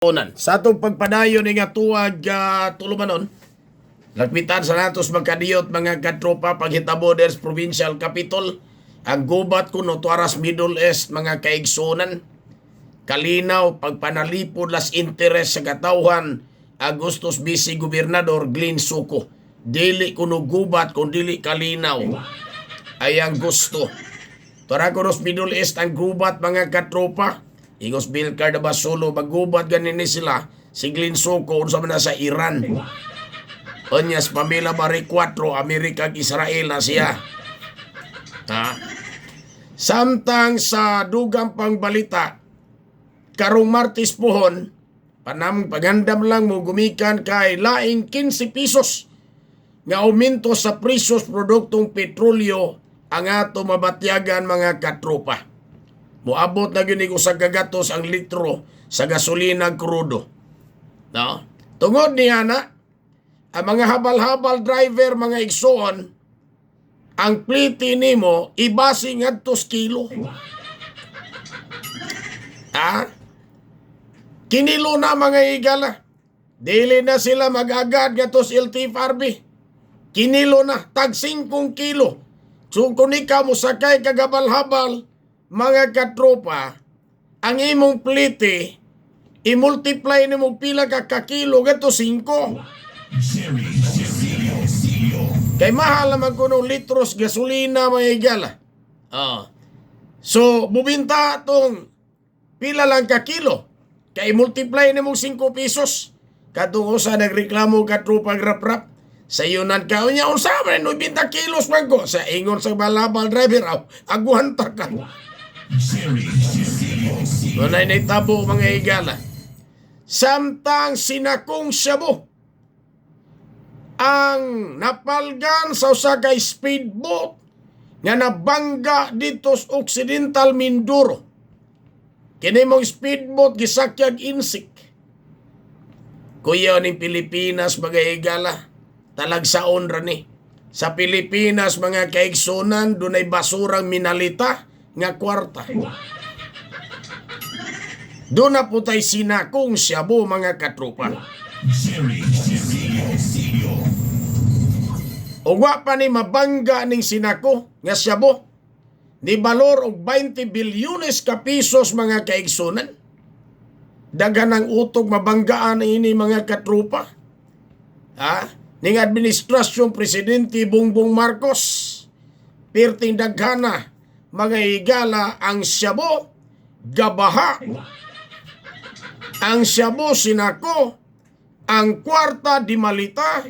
Sa atong pagpadayon nga tuwag tulumanon, lagpitan sa natos magkadiyot mga katropa paghitabo des provincial capital, ang gubat kuno tuaras Middle East mga kaigsunan, kalinaw pagpanalipod las interes sa katawhan Agustus Vice Gobernador Glenn Suko. Dili kuno gubat kung dili kalinaw ay ang gusto. Tuara kunos Middle East ang gubat mga katropa. Ingos Bilkar na Basulo, maggubat ganini sila, si Glenn Suko, unsa man na sa Iran. Onyas, pamila Bari 4, Amerika ag Israel na siya. Ha? Samtang sa dugang pangbalita, karong Martes pohon, pagandam lang mo gumikan kay laing 15 pesos nga aumento sa presyos produktong petrolyo ang ato mabatyagan mga katropa. Moabot na gyud sa kagatos ang litro sa gasolina krudo. No? Tungod niya na, ang mga habal-habal driver, mga igsoon, ang pliti nimo ibasi ngadto kilo. Ha? Kinilo na mga igala. Dili na sila mag-agad gatos LTFRB. Kinilo na, tag 5 kilo. So kung ikaw mo sakay kagabal-habal, mga katropa, ang imong plite, i-multiply ni mo pila ka kakilo, gato 5. Kay mahal naman ko ng litros gasolina, mga igala. So, bubinta itong pila lang kakilo. Kay multiply ni mo 5 pesos. Katong usa nagreklamo katropa grap-rap. Sa yunan ka, unya, unsa man, no, 20 kilos man ko. Sa ingon sa balabal driver, aguhanta ka. Tunay na itabo mga igala. Samtang sinakong Cebu ang napalgan sa usa ka speedboat nga nabangga dito sa Occidental Mindoro. Kini mong speedboat gisakyag insik. Kuya ni Pilipinas mga igala, talagsaon ra ni. Sa Pilipinas mga kaigsunan dunay basurang minalita nga kwarta. Doon na po tayo sinakong Cebu mga katropa. Ugwa pa ni mabangga ning sinako nga Cebu. Ni balor og 20 bilyones ka pesos mga kaigsunan. Daghan ang utog mabanggaan ini mga katropa. Ning administrasyon Presidente Bongbong Marcos. Perting daghana mga igala ang Cebu gabaha. Ang Cebu sinako, ang kwarta di malita.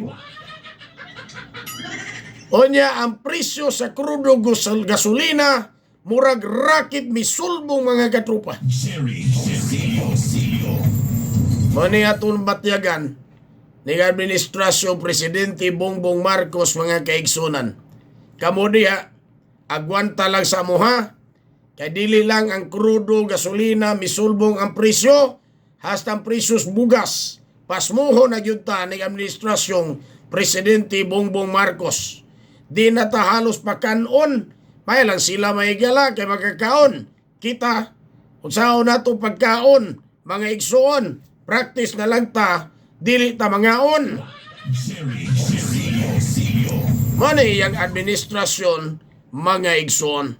Onya ang presyo sa krudo gasolina murag rakit misulbong mga katropa. Mani aton batyagan ni administrasyon Presidente Bongbong Marcos mga kaigsunan. Kamo diha agwanta lang sa muha, kay dili lang ang krudo gasolina misulbong ang presyo, hasta ang presyos bugas. Pasmuho na gyud ta ni administrasyong Presidente Bongbong Marcos. Di na ta halos pakanon, may lang sila maigala kay magkakaon. Kita, unsaon nato pagkaon, mga igsuon, practice na lang ta, dili ta mangaon. Mani yang administrasyon mga igsoon.